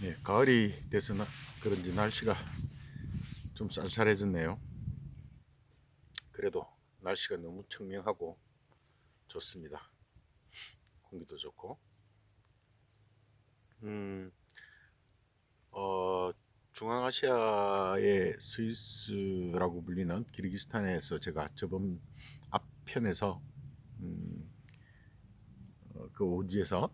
예, 가을이 돼서 그런지 날씨가 좀 쌀쌀해졌네요. 그래도 날씨가 너무 청명하고 좋습니다. 공기도 좋고. 음, 어, 중앙아시아의 스위스라고 불리는 키르기스탄에서 제가 저번 앞편에서 음, 그 오지에서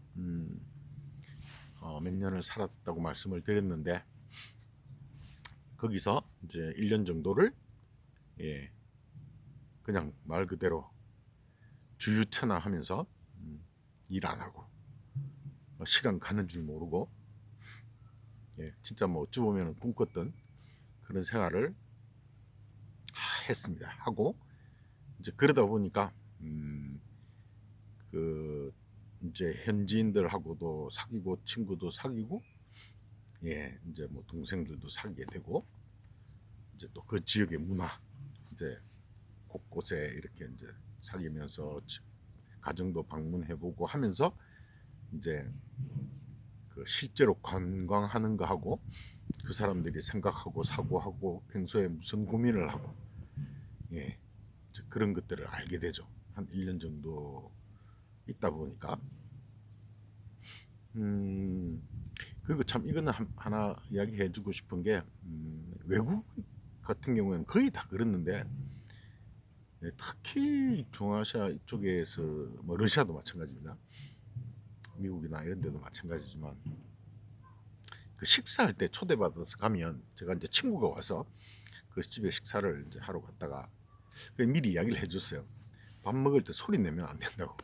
몇 년을 살았다고 말씀을 드렸는데 거기서 이제 1년 정도를 예, 그냥 말 그대로 주유천하하면서 일 안 하고 시간 가는 줄 모르고 예, 진짜 뭐 어찌 보면 꿈꿨던 그런 생활을 했습니다. 하고 이제 그러다 보니까 그 이제 현지인들하고도 사귀고 친구도 사귀고 예, 이제 뭐 동생들도 사귀게 되고 이제 또 그 지역의 문화 이제 곳곳에 이렇게 이제 사귀면서 가정도 방문해보고 하면서 이제 그 실제로 관광하는 거 하고 그 사람들이 생각하고 사고하고 평소에 무슨 고민을 하고 예, 그런 것들을 알게 되죠. 한 1년 정도 있다 보니까 음, 그리고 참 이거는 하나 이야기해 주고 싶은 게 외국 같은 경우에는 거의 다 그렇는데 예, 특히 중아시아 이쪽에서 뭐 러시아도 마찬가지입니다. 미국이나 이런 데도 마찬가지지만 그 식사할 때 초대받아서 가면 제가 이제 친구가 와서 그 집에 식사를 이제 하러 갔다가 미리 이야기를 해줬어요. 밥 먹을 때 소리 내면 안 된다고.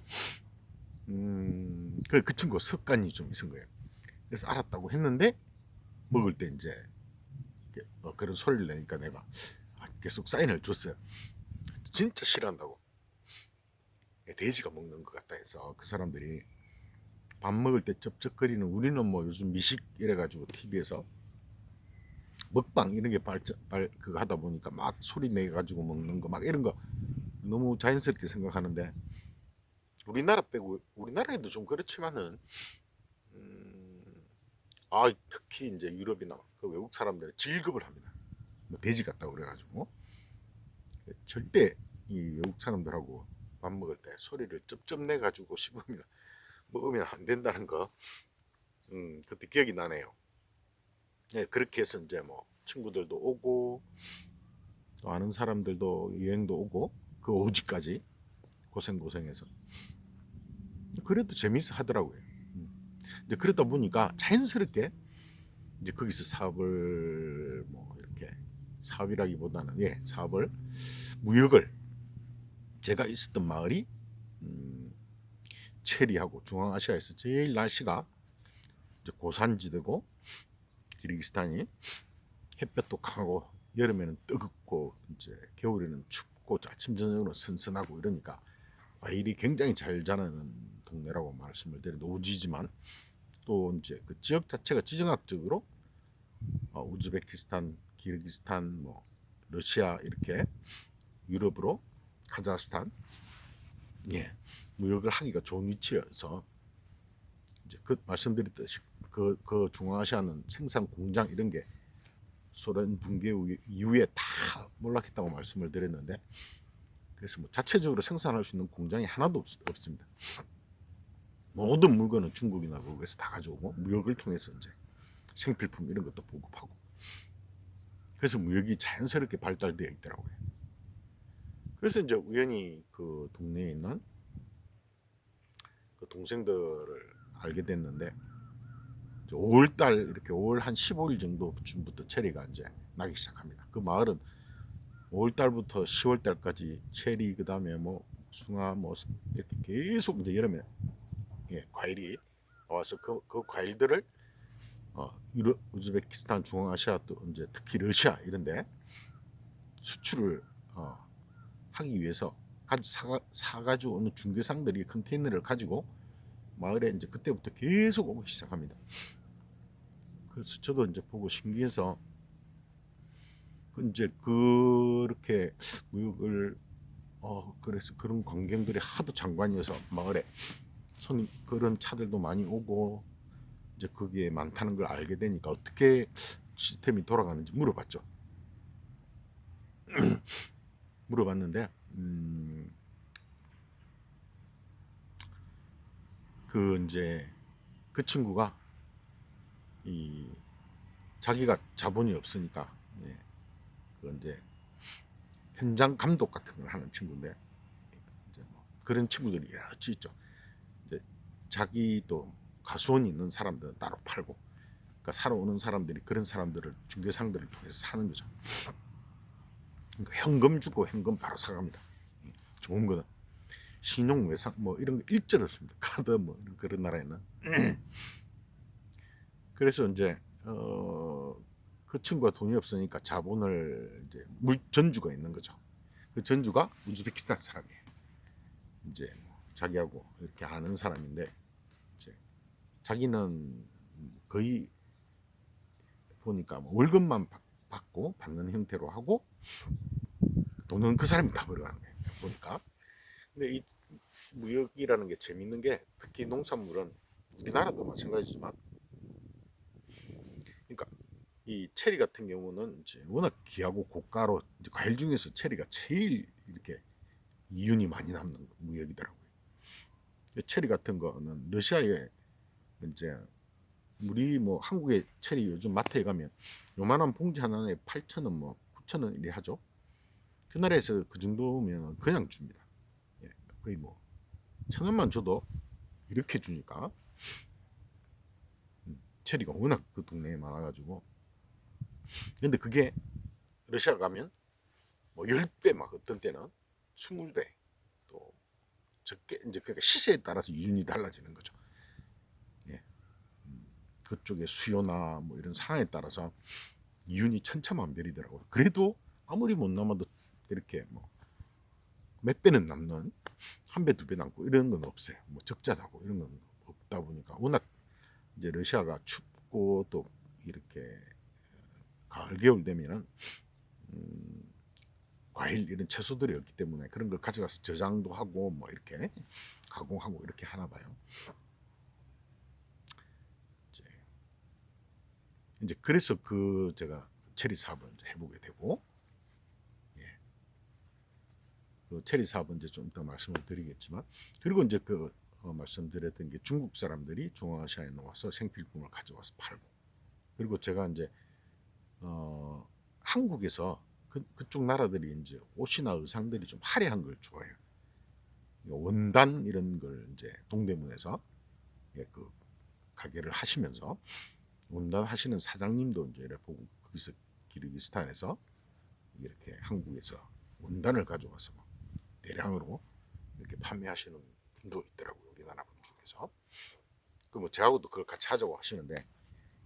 그 친구 습관이 좀 있은 거예요. 그래서 알았다고 했는데 먹을 때 이제 그런 소리를 내니까 내가 계속 사인을 줬어요. 진짜 싫어한다고. 돼지가 먹는 것 같다 해서 그 사람들이 밥 먹을 때 쩝쩝거리는 우리는 뭐 요즘 미식 이래가지고 TV에서 먹방 이런 게 그거 하다 보니까 막 소리 내가지고 먹는 거 막 이런 거 너무 자연스럽게 생각하는데 우리나라 빼고 우리나라에도 좀 그렇지만은 특히 이제 유럽이나 그 외국 사람들은 질급을 합니다. 뭐 돼지 같다고 그래가지고 절대 이 외국 사람들하고 밥 먹을 때 소리를 쩝쩝 내가지고 씹으면 먹으면 안 된다는 거 그때 기억이 나네요. 예, 그렇게 해서 이제 뭐 친구들도 오고 또 아는 사람들도 여행도 오고 그 오지까지 고생해서 그래도 재밌어 하더라고요. 이제 그러다 보니까 자연스럽게 이제 거기서 사업을 뭐 이렇게 사업이라기보다는 예 사업을 무역을 제가 있었던 마을이 체리하고 중앙아시아에서 제일 날씨가 이제 고산지대고 키르기스탄이 햇볕도 강하고 여름에는 뜨겁고 이제 겨울에는 춥고 아침 저녁으로 선선하고 이러니까 과일이 굉장히 잘 자라는 동네라고 말씀을 드린 오지지만 또 이제 그 지역 자체가 지정학적으로 우즈베키스탄, 키르기스탄, 뭐 러시아 이렇게 유럽으로 카자흐스탄 예 무역을 하기가 좋은 위치여서 이제 그 말씀드렸듯이 그 중앙아시아는 생산 공장 이런 게 소련 붕괴 이후에 다 몰락했다고 말씀을 드렸는데 그래서 뭐 자체적으로 생산할 수 있는 공장이 하나도 없습니다. 모든 물건은 중국이나 외국에서 다 가져오고 무역을 통해서 이제 생필품 이런 것도 보급하고 그래서 무역이 자연스럽게 발달되어 있더라고요. 그래서 이제 우연히 그 동네에 있는 그 동생들을 알게 됐는데 5월달 이렇게 5월 한 15일 정도쯤부터 체리가 이제 나기 시작합니다. 그 마을은 5월달부터 10월달까지 체리 그다음에 뭐 숭아 뭐 이렇게 계속 이제 여름에 예, 과일이 나와서 그 과일들을 유럽, 우즈베키스탄, 중앙아시아 또 이제 특히 러시아 이런데 수출을 하기 위해서 사가지고 오는 중개상들이 컨테이너를 가지고 마을에 이제 그때부터 계속 오기 시작합니다. 그래서 저도 이제 보고 신기해서 이제 그렇게 무역을 그래서 그런 광경들이 하도 장관이어서 마을에 손님 그런 차들도 많이 오고 이제 그게 많다는 걸 알게 되니까 어떻게 시스템이 돌아가는지 물어봤죠. 물어봤는데 그 이제 그 친구가 이 자기가 자본이 없으니까 예, 그 이제 현장 감독 같은 걸 하는 친구인데 이제 뭐 그런 친구들이 여러 있죠. 이제 자기 또 가수원이 있는 사람들은 따로 팔고, 그러니까 사러 오는 사람들이 그런 사람들을 중개상들을 통해서 사는 거죠. 그러니까 현금 주고 현금 바로 사갑니다. 좋은 거는 신용 외상 뭐 이런 거 일절 없습니다. 카드 뭐 그런 나라에는. 그래서 이제 그 친구가 돈이 없으니까 자본을 이제 전주가 있는 거죠. 그 전주가 우즈베키스탄 사람이에요. 이제 뭐 자기하고 이렇게 아는 사람인데 이제 자기는 거의 보니까 뭐 월급만 받고 받는 형태로 하고 돈은 그 사람이 다 벌어가는 거예요. 보니까. 근데 이 무역이라는 게 재밌는 게 특히 농산물은 우리나라도 마찬가지지만, 그러니까 이 체리 같은 경우는 이제 워낙 귀하고 고가로 이제 과일 중에서 체리가 제일 이렇게 이윤이 많이 남는 무역이더라고요. 체리 같은 거는 러시아에 이제 우리 뭐 한국의 체리 요즘 마트에 가면 요만한 봉지 하나에 8,000원 뭐 9,000원 이래 하죠. 그 나라에서 그 정도면 그냥 줍니다. 예, 거의 뭐 1,000원만 줘도 이렇게 주니까 체리가 워낙 그 동네에 많아가지고. 근데 그게 러시아 가면 뭐 10배 막 어떤 때는 20배 또 적게 이제 그러니까 시세에 따라서 이윤이 달라지는 거죠. 예. 그쪽의 수요나 뭐 이런 상황에 따라서 이윤이 천차만별이더라고요. 그래도 아무리 못 남아도 이렇게 뭐 몇 배는 남는, 한 배, 두 배 남고 이런 건 없어요. 뭐 적자다고 이런 건 없다 보니까 워낙 이제 러시아가 춥고 또 이렇게 가을 겨울 되면은 과일 이런 채소들이 없기 때문에 그런 걸 가져가서 저장도 하고 뭐 이렇게 가공하고 이렇게 하나 봐요. 이제 그래서 그 제가 체리 사업을 이제 해보게 되고, 예. 그 체리 사업은 이제 좀 이따 말씀을 드리겠지만, 그리고 이제 그 말씀드렸던 게 중국 사람들이 중앙아시아에 나와서 생필품을 가져와서 팔고, 그리고 제가 이제 한국에서 그쪽 나라들이 이제 옷이나 의상들이 좀 화려한 걸 좋아해요. 원단 이런 걸 이제 동대문에서 예, 그 가게를 하시면서 원단 하시는 사장님도 이제 이렇게 보고 거기서 키르기스탄에서 이렇게 한국에서 원단을 가져와서 대량으로 이렇게 판매하시는 분도 있더라고요. 우리나라 분 중에서. 그 뭐 저하고도 그걸 같이 하자고 하시는데,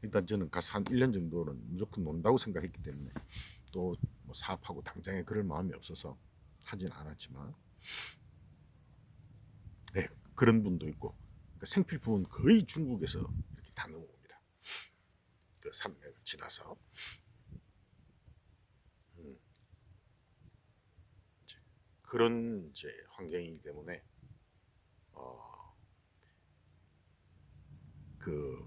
일단 저는 가서 한 1년 정도는 무조건 논다고 생각했기 때문에 또 뭐 사업하고 당장에 그럴 마음이 없어서 하진 않았지만, 네, 그런 분도 있고. 그러니까 생필품은 거의 중국에서 이렇게 다 넘어옵니다. 그 산맥을 지나서. 이제 그런 이제 환경이기 때문에 그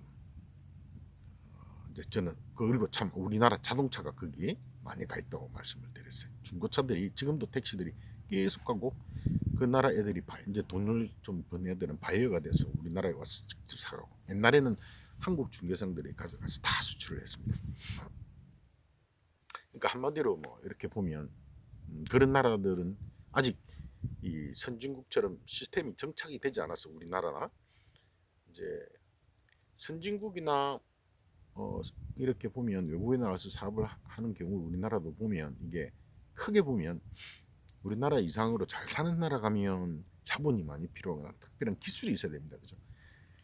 이제 저는 그리고 참 우리나라 자동차가 거기 많이 가 있다고 말씀을 드렸어요. 중고차들이 지금도 택시들이 계속 가고, 그 나라 애들이 이제 돈을 좀 번 애들은 바이어가 돼서 우리나라에 와서 직접 사가고, 옛날에는 한국 중개상들이 가져가서 다 수출을 했습니다. 그러니까 한마디로 뭐 이렇게 보면 그런 나라들은 아직 이 선진국처럼 시스템이 정착이 되지 않아서 우리나라나 이제 선진국이나 이렇게 보면 외국에 나가서 사업을 하는 경우 우리나라도 보면 이게 크게 보면 우리나라 이상으로 잘 사는 나라 가면 자본이 많이 필요하거나 특별한 기술이 있어야 됩니다. 그죠?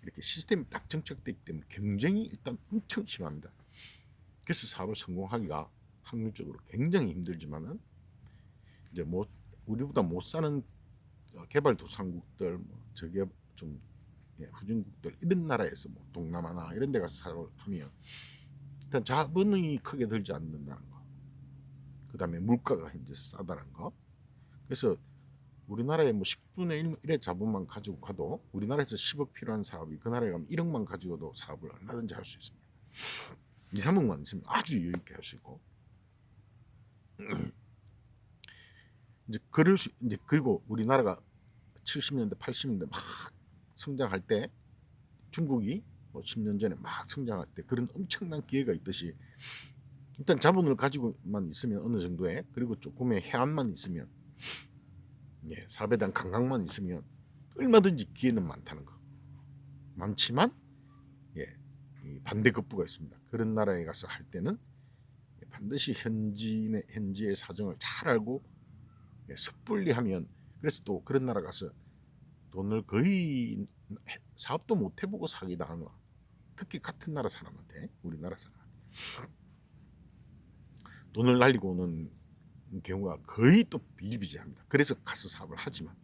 이렇게 시스템이 딱 정착되기 때문에 경쟁이 일단 엄청 심합니다. 그래서 사업을 성공하기가 확률적으로 굉장히 힘들지만은 이제 뭐 우리보다 못 사는 개발도상국들, 뭐 저게 좀 후진국들 이런 나라에서 뭐 동남아나 이런 데 가서 사업을 하면 일단 자본이 크게 들지 않는다는 거. 그 다음에 물가가 현재 싸다는 거. 그래서 우리나라에 뭐 10분의 1의 자본만 가지고 가도 우리나라에서 10억 필요한 사업이 그 나라에 가면 1억만 가지고도 사업을 얼마든지 할 수 있습니다. 2, 3억만 있으면 아주 여유 있게 할 수 있고 이제 그리고 우리나라가 70년대 80년대 막 성장할 때 중국이 뭐 10년 전에 막 성장할 때 그런 엄청난 기회가 있듯이 일단 자본을 가지고만 있으면 어느 정도의 그리고 조금의 해안만 있으면 사업에 대한 감각만 있으면 얼마든지 기회는 많다는 거. 많지만 이 반대급부가 있습니다. 그런 나라에 가서 할 때는 반드시 현지의 사정을 잘 알고 섣불리 하면 그래서 또 그런 나라 가서 돈을 거의 사업도 못 해보고 사기 당하는 거. 특히 같은 나라 사람한테 우리나라 사람 돈을 날리고 오는 경우가 거의 또 비일비재합니다. 그래서 가서 사업을 하지만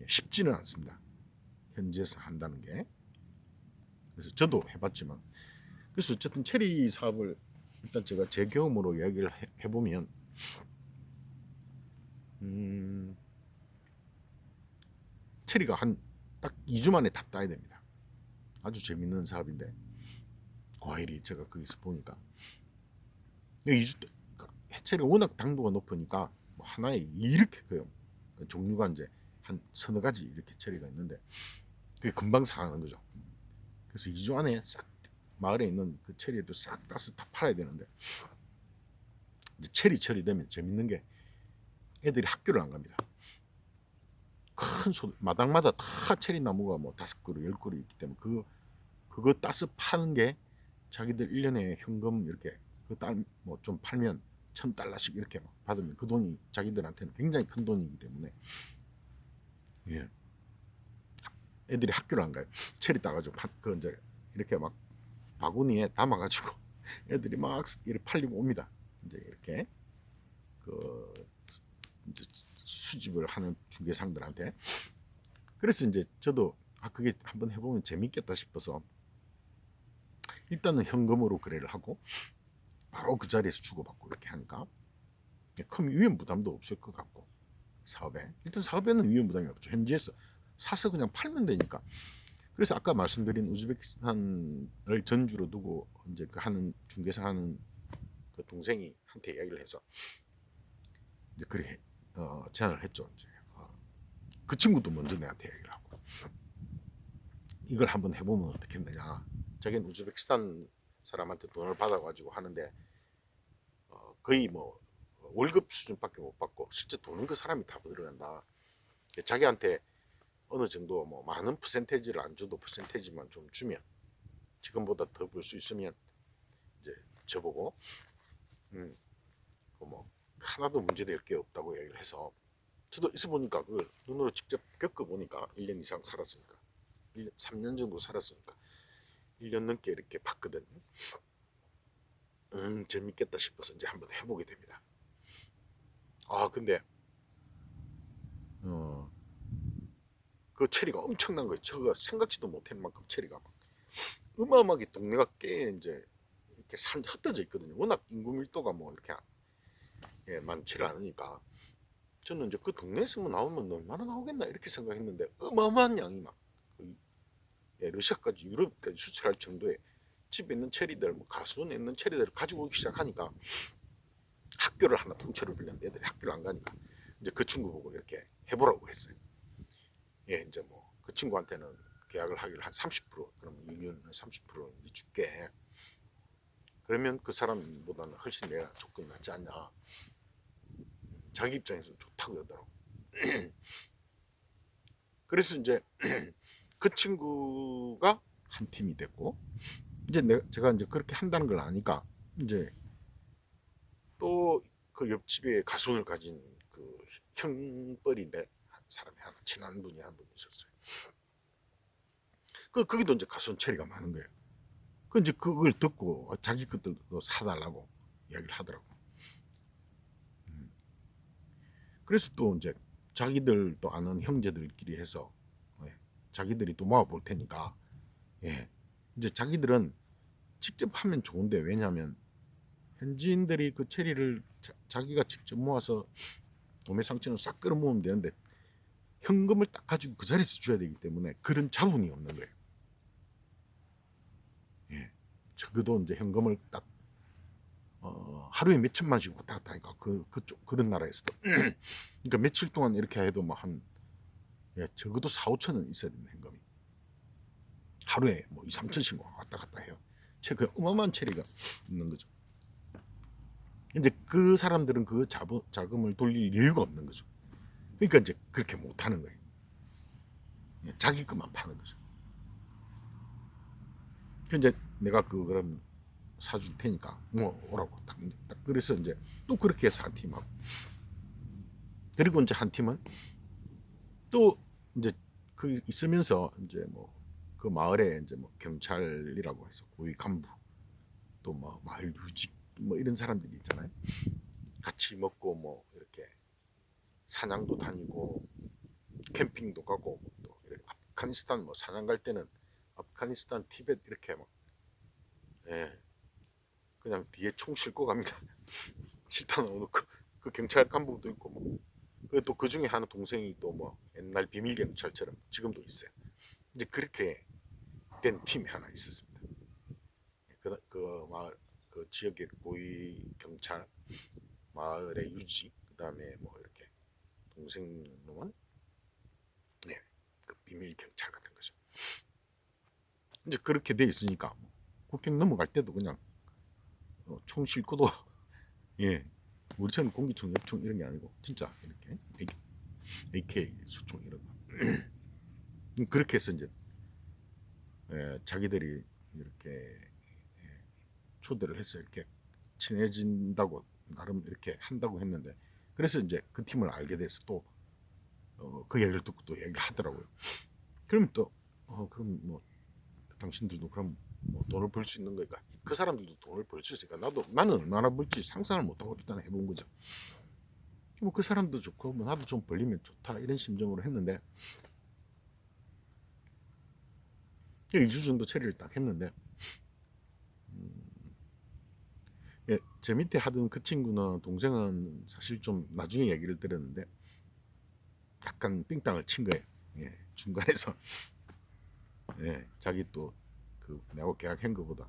쉽지는 않습니다. 현지에서 한다는 게. 그래서 저도 해봤지만 그래서 어쨌든 체리 사업을 일단 제가 제 경험으로 이야기를 해보면 체리가 한 딱 2주 만에 다 따야 됩니다. 아주 재밌는 사업인데 과일이 제가 거기서 보니까 2주 해체리가 워낙 당도가 높으니까 뭐 하나에 이렇게 커요. 종류가 이제 한 서너 가지 이렇게 체리가 있는데 그게 금방 상하는 거죠. 그래서 2주 안에 싹 마을에 있는 그 체리도 싹 따서 다 팔아야 되는데 이제 체리 되면 재밌는 게 애들이 학교를 안 갑니다. 큰 마당마다 다 체리 나무가 뭐 5그루 10그루 있기 때문에 그거 따서 파는 게 자기들 1년에 현금 이렇게 뭐 좀 팔면 $1,000씩 이렇게 막 받으면 그 돈이 자기들한테는 굉장히 큰 돈이기 때문에 애들이 학교를 안 가요. 체리 따가지고 그 이제 이렇게 막 바구니에 담아가지고 애들이 막 이렇게 팔리고 옵니다. 이제 이렇게 그 이제 수집을 하는 중개상들한테. 그래서 이제 저도 그게 한번 해보면 재밌겠다 싶어서 일단은 현금으로 거래를 하고 바로 그 자리에서 주고받고 이렇게 하니까 큰 위험 부담도 없을 것 같고 사업에 일단 사업에는 위험 부담이 없죠. 현지에서 사서 그냥 팔면 되니까. 그래서 아까 말씀드린 우즈베키스탄을 전주로 두고 이제 그 하는 중개사 하는 그 동생이 한테 이야기를 해서 이제 그래 제안을 했죠. 이제 그 친구도 먼저 내한테 이야기를 하고 이걸 한번 해보면 어떻겠느냐. 자기는 우즈베키스탄 사람한테 돈을 받아가지고 하는데 거의 뭐 월급 수준밖에 못 받고 실제 돈은 그 사람이 다 들어간다. 자기한테 어느 정도 뭐 많은 퍼센테이지를 안 줘도 퍼센테이지만 좀 주면 지금보다 더 벌 수 있으면 이제 저보고 뭐 하나도 문제될 게 없다고 얘기를 해서 저도 있어 보니까 그걸 눈으로 직접 겪어보니까 1년 이상 살았으니까 3년 정도 살았으니까 1년 넘게 이렇게 봤거든. 재밌겠다 싶어서 이제 한번 해보게 됩니다. 근데 그 체리가 엄청난 거예요. 제가 생각지도 못한 만큼 체리가 막 어마어마하게 동네가 꽤 이제 이렇게 산 흩어져 있거든요. 워낙 인구 밀도가 뭐 이렇게 많지를 않으니까 저는 이제 그 동네에서만 나오면 얼마나 나오겠나 이렇게 생각했는데 어마어마한 양이 막 러시아까지 유럽까지 수출할 정도의 집에 있는 체리들, 뭐 가수원에 있는 체리들을 가지고 오기 시작하니까 학교를 하나 통째로 빌렸는데 애들이 학교를 안 가니까 이제 그 친구 보고 이렇게 해보라고 했어요. 이제 뭐 그 친구한테는 계약을 하기를 한 30% 그럼 2년 30% 이제 줄게. 그러면 그 사람보다는 훨씬 내가 조건이 낫지 않냐. 자기 입장에서는 좋다고 그러더라고. 그래서 이제 그 친구가 한 팀이 됐고 이제 제가 이제 그렇게 한다는 걸 아니까 이제 또 그 옆집에 가수원을 가진 그 형벌인데 사람이 하나 친한 분이 한 분 있었어요. 거기도 이제 가수원 체리가 많은 거예요. 이제 그걸 듣고 자기 것들도 사달라고 이야기를 하더라고. 그래서 또 이제 자기들도 아는 형제들끼리 해서 자기들이 또 모아볼 테니까 이제 자기들은 직접 하면 좋은데 왜냐하면 현지인들이 그 체리를 자기가 직접 모아서 도매상증을 싹 끌어모으면 되는데 현금을 딱 가지고 그 자리에서 줘야 되기 때문에 그런 자본이 없는 거예요. 예. 적어도 이제 현금을 딱 하루에 몇 천만씩 왔다 갔다 하니까 그런 나라에서도 그러니까 며칠 동안 이렇게 해도 뭐 한 적어도 4, 5천 원 있어야 되는 현금이 하루에 뭐 2, 3천씩 왔다 갔다 해요. 그 어마어마한 체리가 있는 거죠. 이제 그 사람들은 그 자금을 돌릴 여유가 없는 거죠. 그러니까 이제 그렇게 못 하는 거예요. 자기 것만 파는 거죠. 이제 내가 그럼 사줄 테니까 뭐 오라고 딱 그래서 이제 또 그렇게 해서 한 팀하고 그리고 이제 한 팀은 또 이제 그 있으면서 이제 뭐 그 마을에 이제 뭐 경찰이라고 해서 고위 간부 또 뭐 마을 유직 뭐 이런 사람들이 있잖아요. 같이 먹고 뭐 이렇게 사냥도 다니고 캠핑도 가고 또 아프가니스탄 뭐 사냥 갈 때는 아프가니스탄 티벳 이렇게 막 예, 그냥 뒤에 총 싣고 갑니다. 실탄 넣어놓고 그 경찰 간부도 있고 뭐 또 그 중에 하나 동생이 또 뭐 옛날 비밀 경찰처럼 지금도 있어요. 이제 그렇게 된 팀이 하나 있었습니다. 그 마을 그 지역의 고위 경찰 마을의 유지 그다음에 뭐 이렇게 동생 놈은 네, 그 비밀 경찰 같은 거죠. 이제 그렇게 돼 있으니까 뭐 국경 넘어갈 때도 그냥 총 싣고도 예 우리처럼 공기총, 엽총 이런 게 아니고 진짜 이렇게 AK 소총 이런 거 그렇게 해서 이제 자기들이 이렇게 초대를 해서 이렇게 친해진다고 나름 이렇게 한다고 했는데 그래서 이제 그 팀을 알게 돼서 또 그 얘기를 듣고 또 얘기를 하더라고요. 그럼 또 그럼 뭐 당신들도 그럼 뭐 돈을 벌 수 있는 거니까 그 사람들도 돈을 벌 수 있으니까 나는 얼마나 벌지 상상을 못하고 일단 해본 거죠. 뭐 그 사람도 좋고 뭐 나도 좀 벌리면 좋다 이런 심정으로 했는데 2주 정도 처리를 딱 했는데 제 밑에 하던 그 친구는 동생은 사실 좀 나중에 얘기를 들었는데 약간 삥땅을 친 거예요. 중간에서 자기 또 그 내가 계약한 것보다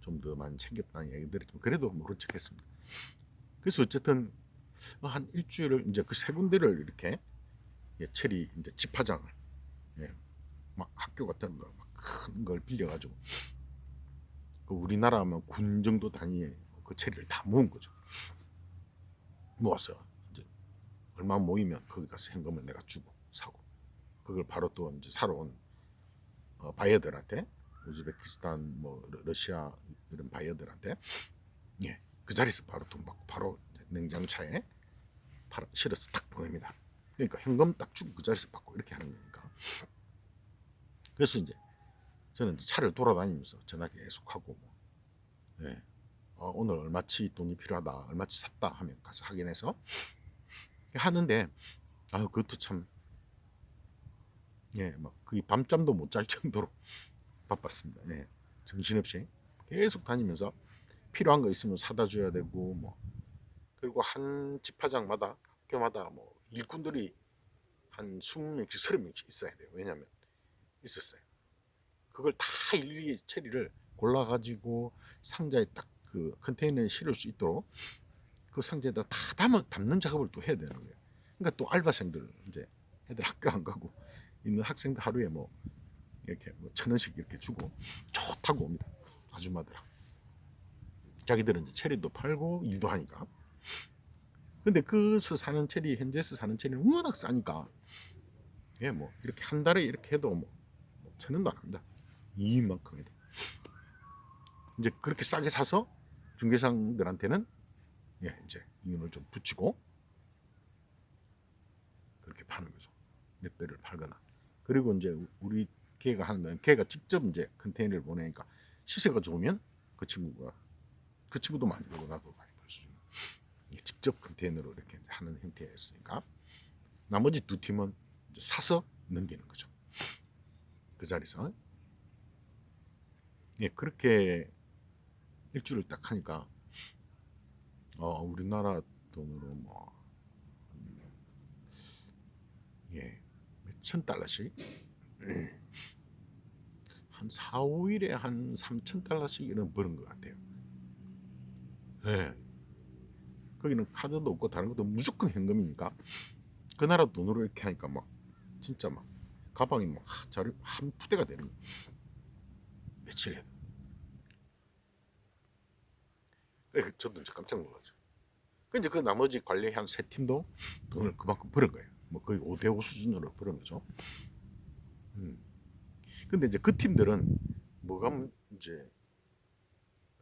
좀 더 많이 챙겼다는 얘기들이 좀 그래도 모른 척했습니다. 그래서 어쨌든 한 일주일을 이제 그 세 군데를 이렇게 체리 이제 집화장을 막 학교 같은 거 큰 걸 빌려가지고 그 우리나라 하면 군 정도 단위의 그 체리를 다 모은 거죠. 모아서 이제 얼마 모이면 거기 가서 현금을 내가 주고 사고 그걸 바로 또 이제 사러 온 바이어들한테 우즈베키스탄 뭐 러시아 이런 바이어들한테 그 자리에서 바로 돈 받고 바로 냉장차에 실어서 딱 보냅니다. 그러니까 현금 딱 주고 그 자리에서 받고 이렇게 하는 거니까. 그래서 이제 저는 이제 차를 돌아다니면서 전화 계속하고 뭐, 오늘 얼마치 돈이 필요하다, 얼마치 샀다 하면 가서 확인해서 하는데 그것도 참 막 거의 밤잠도 못 잘 정도로 바빴습니다. 정신없이 계속 다니면서 필요한 거 있으면 사다 줘야 되고 뭐 그리고 한 집화장마다 학교마다 뭐 일꾼들이 한 20명씩 30명씩 있어야 돼요. 왜냐하면 있었어요. 그걸 다 일일이 체리를 골라가지고 상자에 딱 그 컨테이너에 실을 수 있도록 그 상자에다 다 담는 작업을 또 해야 되는 거예요. 그러니까 또 알바생들 이제 애들 학교 안 가고 있는 학생들 하루에 뭐 이렇게 뭐 1,000원씩 이렇게 주고 좋다고 옵니다. 아줌마들하고. 자기들은 이제 체리도 팔고 일도 하니까. 근데 그서 사는 체리 현지에서 사는 체리는 워낙 싸니까 뭐 이렇게 한 달에 이렇게 해도 뭐 1,000원도 안 합니다. 이만큼 해도. 이제 그렇게 싸게 사서 중개상들한테는 이제 이윤을 좀 붙이고 그렇게 파는 거죠. 몇 배를 팔거나. 그리고 이제 우리 걔가 하면 걔가 직접 이제 컨테이너를 보내니까 시세가 좋으면 그 친구도 많이 벌고 나도 많이 벌 수 있는 직접 컨테이너로 이렇게 하는 형태였으니까 나머지 두 팀은 이제 사서 넘기는 거죠. 그 자리에서 그렇게 일주일을 딱 하니까 우리나라 돈으로 뭐 예, 몇천 달러씩 한 4, 5일에 한 3천 달러씩 이런 버는 것 같아요. 예. 거기는 카드도 없고 다른 것도 무조건 현금이니까 그 나라 돈으로 이렇게 하니까 막 진짜 막 가방이 막 자료 한 푸대가 되는 거예요. 며칠 해도. 저도 이제 깜짝 놀랐죠. 이제 그 나머지 관리한 세 팀도 돈을 그만큼 벌은 거예요. 뭐 거의 5대5 수준으로 벌은 거죠. 근데 이제 그 팀들은 뭐가 이제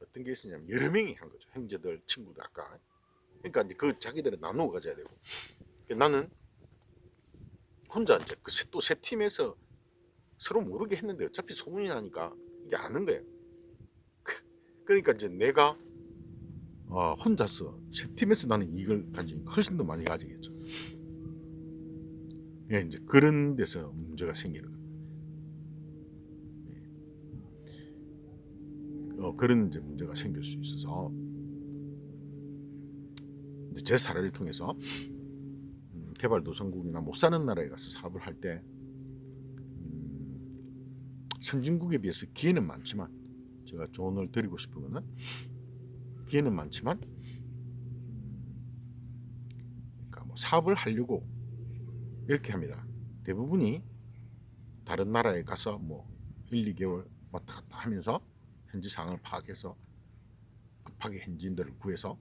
어떤 게 있었냐면 여러 명이 한 거죠. 형제들, 친구들 아까. 그러니까 이제 그 자기들은 나누어 가져야 되고. 나는 혼자 이제 그 또 세 팀에서 서로 모르게 했는데 어차피 소문이 나니까 이게 아는 거예요. 그러니까 이제 내가 혼자서 세 팀에서 나는 이익을 가지니까 훨씬 더 많이 가지겠죠. 예, 이제 그런 데서 문제가 생기는 거예요. 그런 이제 문제가 생길 수 있어서 이제 제 사례를 통해서 개발도상국이나 못 사는 나라에 가서 사업을 할 때 선진국에 비해서 기회는 많지만 제가 조언을 드리고 싶은 거는 기회는 많지만 그러니까 뭐 사업을 하려고 이렇게 합니다. 대부분이 다른 나라에 가서 뭐 1, 2개월 왔다 갔다 하면서 현지 상황을 파악해서 급하게 현지인들을 구해서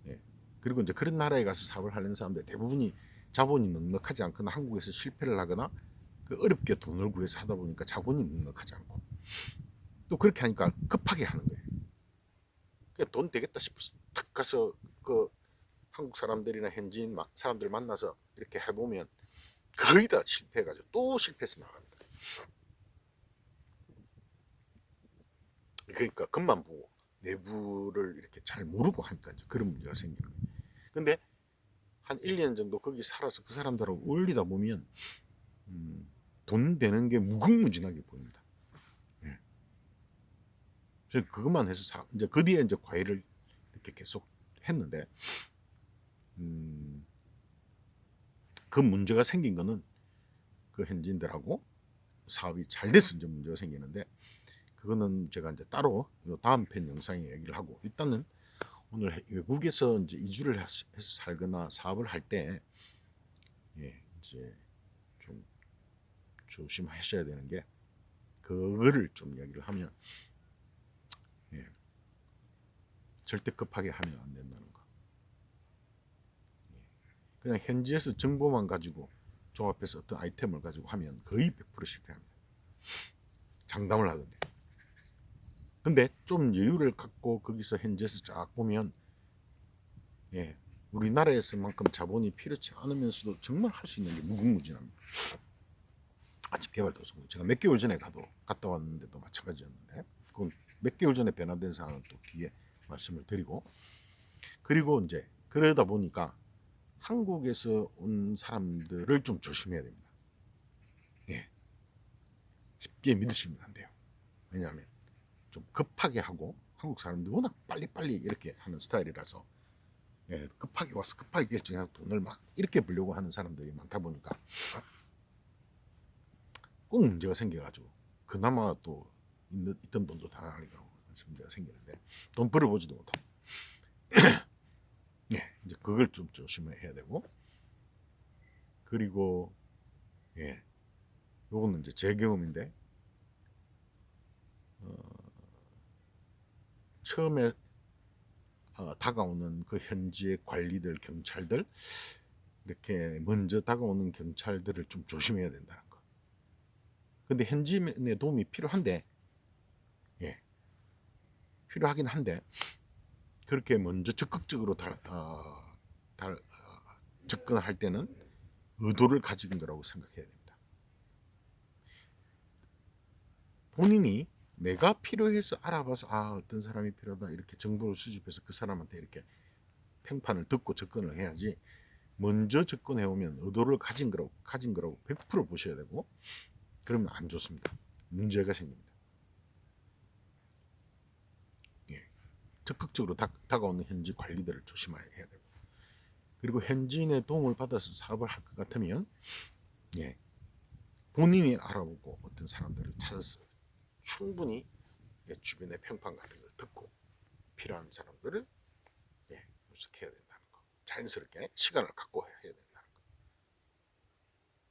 예. 그리고 이제 그런 나라에 가서 사업을 하는 사람들 대부분이 자본이 넉넉하지 않거나 한국에서 실패를 하거나 그 어렵게 돈을 구해서 하다 보니까 자본이 넉넉하지 않고 또 그렇게 하니까 급하게 하는 거예요. 돈 되겠다 싶어서 탁 가서 그 한국 사람들이나 현지인 사람들 만나서 이렇게 해보면 거의 다 실패해가지고 또 실패해서 나갑니다. 그러니까 겉만 보고 내부를 이렇게 잘 모르고 하니까 이제 그런 문제가 생기는 거예요. 근데 한 1년 정도 거기 살아서 그 사람들하고 어울리다 보면 돈 되는 게 무궁무진하게 보입니다. 예. 그래서 그것만 해서 이제 그 뒤에 이제 과외를 이렇게 계속 했는데 그 문제가 생긴 거는 그 현지인들하고 사업이 잘 돼서 이제 문제가 생기는데 그거는 제가 이제 따로 다음 편 영상에 얘기를 하고 일단은 오늘 외국에서 이제 이주를 해서 살거나 사업을 할 때 예, 이제 좀 조심하셔야 되는 게 그거를 좀 이야기를 하면 예, 절대 급하게 하면 안 된다는 거. 예, 그냥 현지에서 정보만 가지고 종합해서 어떤 아이템을 가지고 하면 거의 100% 실패합니다. 장담을 하던데. 근데 좀 여유를 갖고 거기서 현지에서 쫙 보면 예, 우리나라에서만큼 자본이 필요치 않으면서도 정말 할 수 있는 게 무궁무진합니다. 아직 개발도상국 제가 몇 개월 전에 갔다 왔는데도 마찬가지였는데 그건 몇 개월 전에 변화된 상황은 또 뒤에 말씀을 드리고 그리고 이제 그러다 보니까 한국에서 온 사람들을 좀 조심해야 됩니다. 예, 쉽게 믿으시면 안 돼요. 왜냐하면 좀 급하게 하고 한국 사람들이 워낙 빨리빨리 이렇게 하는 스타일이라서 예, 급하게 와서 급하게 결정하고 돈을 막 이렇게 벌려고 하는 사람들이 많다 보니까 꼭 문제가 생겨가지고 그나마 또 있던 돈도 다 나가니까 문제가 생기는데 돈 벌어보지도 못하고 예, 이제 그걸 좀 조심해야 되고 그리고 예, 요거는 이제 제 경험인데 처음에 다가오는 그 현지의 관리들 경찰들 이렇게 먼저 다가오는 경찰들을 좀 조심해야 된다는 거. 근데 현지인의 도움이 필요한데 예, 필요하긴 한데 그렇게 먼저 적극적으로 접근할 때는 의도를 가진 거라고 생각해야 됩니다. 본인이 내가 필요해서 알아봐서 어떤 사람이 필요하다 이렇게 정보를 수집해서 그 사람한테 이렇게 평판을 듣고 접근을 해야지 먼저 접근해 오면 의도를 가진 거라고 100% 보셔야 되고 그러면 안 좋습니다. 문제가 생깁니다. 예. 적극적으로 다가오는 현지 관리들을 조심해야 되고 그리고 현지인의 도움을 받아서 사업을 할 것 같으면 예, 본인이 알아보고 어떤 사람들을 찾아서 충분히 예, 주변의 평판 같은 걸 듣고 필요한 사람들을 예, 분석해야 된다는 거. 자연스럽게 시간을 갖고 해야 된다는 거.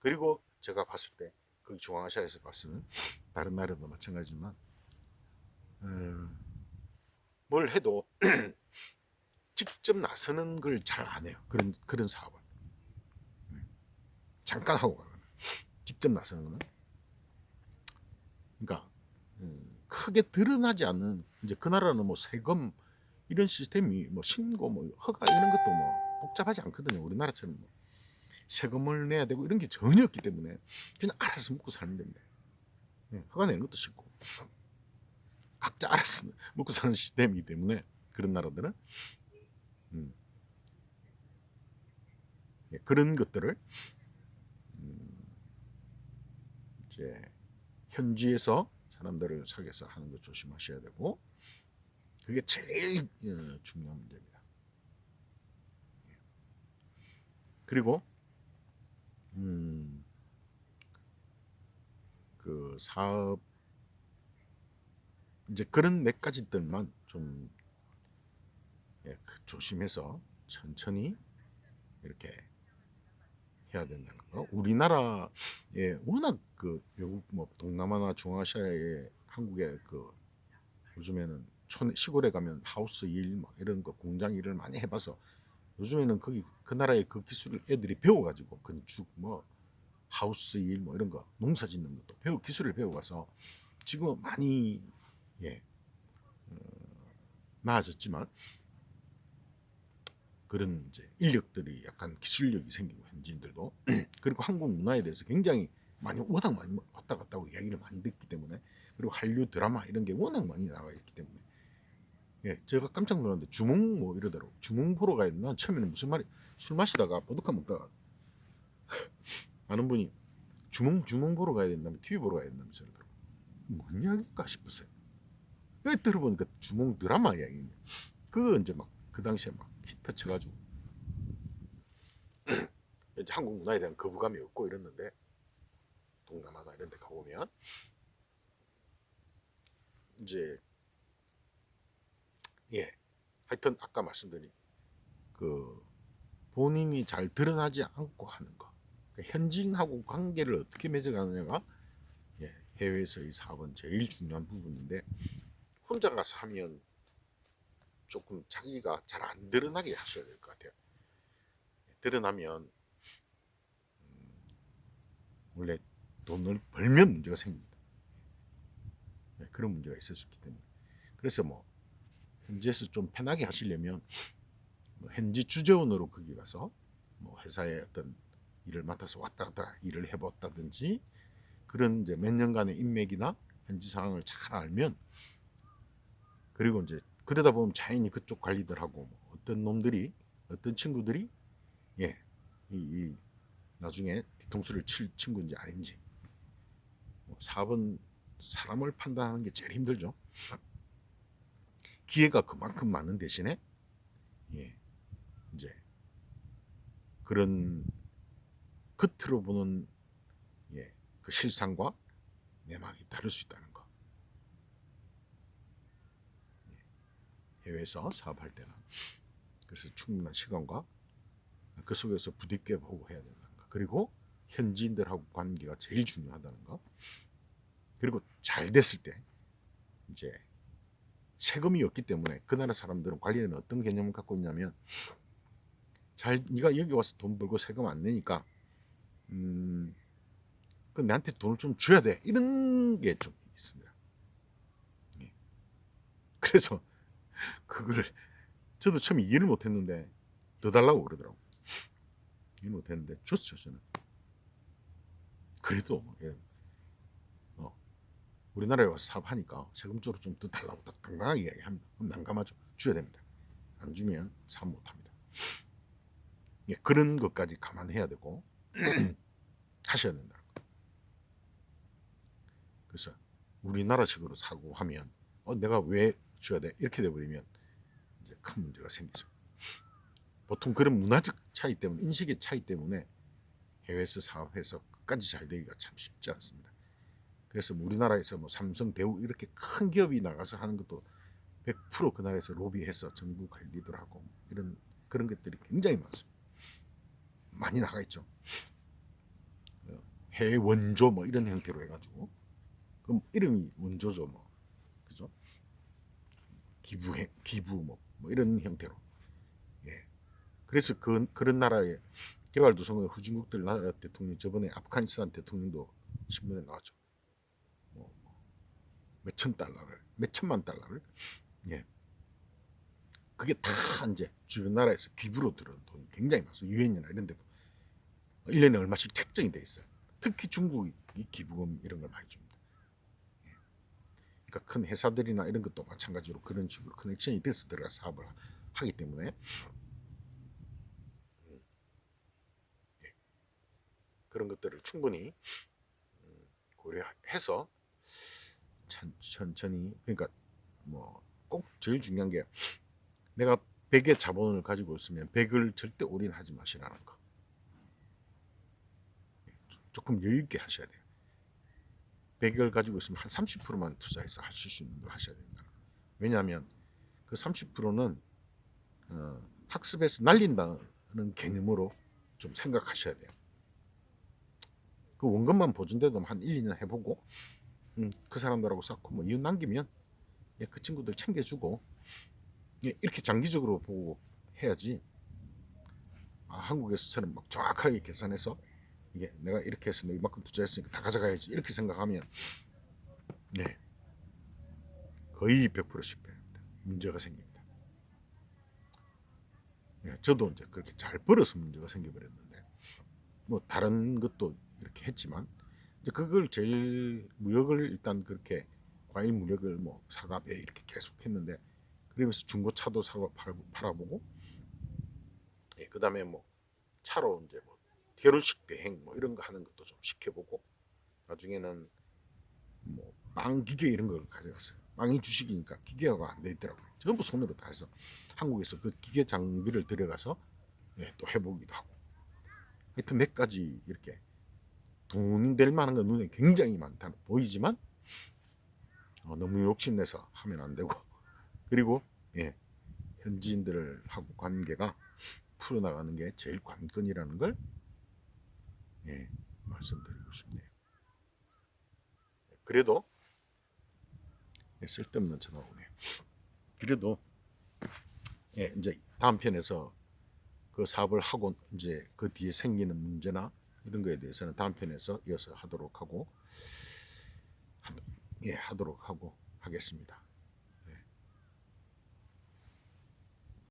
그리고 제가 봤을 때 그 중앙아시아에서 봤으면 다른 나라도 마찬가지지만 뭘 해도 직접 나서는 걸 잘 안 해요. 그런 사업을 잠깐 하고 가거나 직접 나서는 거는 그러니까 크게 드러나지 않는 이제 그 나라는 뭐 세금 이런 시스템이 뭐 신고 뭐 허가 이런 것도 뭐 복잡하지 않거든요. 우리나라처럼 뭐 세금을 내야 되고 이런 게 전혀 없기 때문에 그냥 알아서 먹고 사는 됩니다. 허가 내는 것도 쉽고 각자 알아서 먹고 사는 시스템이기 때문에 그런 나라들은 음, 예, 그런 것들을 이제 현지에서 사람들을 사귀어서 하는 거 조심하셔야 되고 그게 제일 중요한 문제입니다. 그리고 그 사업 이제 그런 몇 가지들만 좀 예, 조심해서 천천히 이렇게 해야 된다는 거. 우리나라에 워낙 그 외국 뭐 동남아나 중앙아시아에 한국에 그 요즘에는 시골에 가면 하우스 일 막 이런 거 공장 일을 많이 해봐서 요즘에는 거기 그 나라의 그 기술을 애들이 배워가지고 건축 뭐 하우스 일 뭐 이런 거 농사 짓는 것도 기술을 배워가서 지금 많이 예 나아졌지만 그런 이제 인력들이 약간 기술력이 생기고 현지인들도 그리고 한국 문화에 대해서 굉장히 많이 워낙 많이 왔다 갔다 하고 이야기를 많이 듣기 때문에 그리고 한류 드라마 이런 게 워낙 많이 나와 있기 때문에 예 제가 깜짝 놀랐는데 주몽 뭐 이러더라고 주몽 보러 가야 되나 처음에는 무슨 말이 술 마시다가 보드카 먹다가 아는 분이 주몽 보러 가야 된다면 TV 보러 가야 된다면서 그러더라고 뭔 이야기일까 싶었어요 여기 들어보니까 주몽 드라마 이야기네 그거 이제 막 그 당시에 막 히트 쳐가지고 이제 한국 문화에 대한 거부감이 없고 이랬는데 동남아나 이런 데 가보면 이제 예 하여튼 아까 말씀드린 그 본인이 잘 드러나지 않고 하는 거 그러니까 현지인하고 관계를 어떻게 맺어가느냐가 예, 해외에서의 사업은 제일 중요한 부분인데 혼자 가서 하면 조금 자기가 잘 안 드러나게 하셔야 될 것 같아요. 드러나면 원래 돈을 벌면 문제가 생깁니다. 네, 그런 문제가 있을 수 있기 때문에 그래서 뭐 현지에서 좀 편하게 하시려면 뭐 현지 주재원으로 거기 가서 뭐 회사에 어떤 일을 맡아서 왔다 갔다 일을 해봤다든지 그런 이제 몇 년간의 인맥이나 현지 상황을 잘 알면 그리고 이제 그러다 보면 자연히 그쪽 관리들하고 뭐 어떤 놈들이 어떤 친구들이 예, 이 나중에 뒤통수를 칠 친구인지 아닌지 뭐 사업은 사람을 판단하는 게 제일 힘들죠. 기회가 그만큼 많은 대신에 예, 이제 그런 겉으로 보는 예, 그 실상과 내막이 다를 수 있다는 거. 해외에서 사업할 때는 그래서 충분한 시간과 그 속에서 부딪혀 보고 해야 된다는 거. 그리고 현지인들하고 관계가 제일 중요하다는 거. 그리고 잘 됐을 때 이제 세금이 없기 때문에 그 나라 사람들은 관리는 어떤 개념을 갖고 있냐면 잘 네가 여기 와서 돈 벌고 세금 안 내니까 그 나한테 돈을 좀 줘야 돼 이런 게 좀 있습니다. 예. 그래서 그걸 저도 처음에 이해를 못했는데 더 달라고 그러더라고. 이해 못했는데 줬죠 저는. 그래도 예. 우리나라에 와서 사업하니까 세금적으로 좀 더 달라고 딱 당당하게 이야기합니다. 그럼 난감하죠. 줘야 됩니다. 안 주면 사업 못합니다. 예, 그런 것까지 감안해야 되고 하셔야 된다는 거. 그래서 우리나라식으로 사고 하면 내가 왜 줘야 돼 이렇게 돼버리면 이제 큰 문제가 생기죠. 보통 그런 문화적 차이 때문에, 인식의 차이 때문에 해외에서 사업해서 끝까지 잘 되기가 참 쉽지 않습니다. 그래서 우리나라에서 뭐 삼성, 대우 이렇게 큰 기업이 나가서 하는 것도 100%그 나라에서 로비해서 정부 관리들 하고 이런 그런 것들이 굉장히 많습니다. 많이 나가 있죠. 해외 원조 뭐 이런 형태로 해가지고, 그럼 이름이 원조죠 뭐, 그죠? 기부 뭐 이런 형태로. 예. 그래서 그런 나라의 개발도상국의 후진국들 나라 대통령, 저번에 아프가니스탄 대통령도 신문에 나왔죠. 뭐 몇천 달러를, 몇천만 달러를, 예, 그게 다 이제 주변 나라에서 기부로 들어온 돈이 굉장히 많습니다. 유엔이나 이런 데도 1년에 얼마씩 책정이 돼 있어요. 특히 중국이 기부금 이런 걸 많이 줍니다. 그러니까 큰 회사들이나 이런 것도 마찬가지로 그런 식으로 커넥션이 돼서 들어가 사업을 하기 때문에 그런 것들을 충분히 고려해서 천천히, 그러니까 뭐 꼭 제일 중요한 게, 내가 100의 자본을 가지고 있으면 100을 절대 올인하지 마시라는 거. 조금 여유 있게 하셔야 돼요. 100을 가지고 있으면 한 30%만 투자해서 하실 수 있는 걸 하셔야 된다. 왜냐하면 그 30%는 학습해서 날린다는 개념으로 좀 생각하셔야 돼요. 그 원금만 보존돼도 한 1, 2년 해보고 그 사람들하고 쌓고 뭐 이윤 남기면 그 친구들 챙겨주고 이렇게 장기적으로 보고 해야지. 한국에서처럼 막 정확하게 계산해서 이게 내가 이렇게 해서 이만큼 투자했으니까 다 가져가야지 이렇게 생각하면 네, 거의 100% 실패합니다. 문제가 생깁니다. 저도 이제 그렇게 잘 벌어서 문제가 생겨버렸는데, 뭐 다른 것도 이렇게 했지만 이제 그걸 제일 무역을 일단 그렇게 과일 무역을 뭐 사과배 이렇게 계속 했는데, 그러면서 중고차도 사고 팔아보고, 그 다음에 뭐 차로 이제 뭐 결혼식 대행 뭐 이런 거 하는 것도 좀 시켜보고, 나중에는 뭐 빵 기계 이런 걸 가져갔어요. 빵이 주식이니까 기계가 안 돼 있더라고요. 전부 손으로 다 해서 한국에서 그 기계 장비를 들여가서 또 해보기도 하고, 하여튼 몇 가지 이렇게 돈 될 만한 건 눈에 굉장히 많다 보이지만 너무 욕심내서 하면 안 되고 그리고 현지인들하고 관계가 풀어나가는 게 제일 관건이라는 걸 말씀드리고 싶네요. 그래도 쓸데없는 전화 오네요. 그래도 이제 다음 편에서 그 사업을 하고 이제 그 뒤에 생기는 문제나 이런 거에 대해서는 다음 편에서 이어서 하도록 하고 하겠습니다.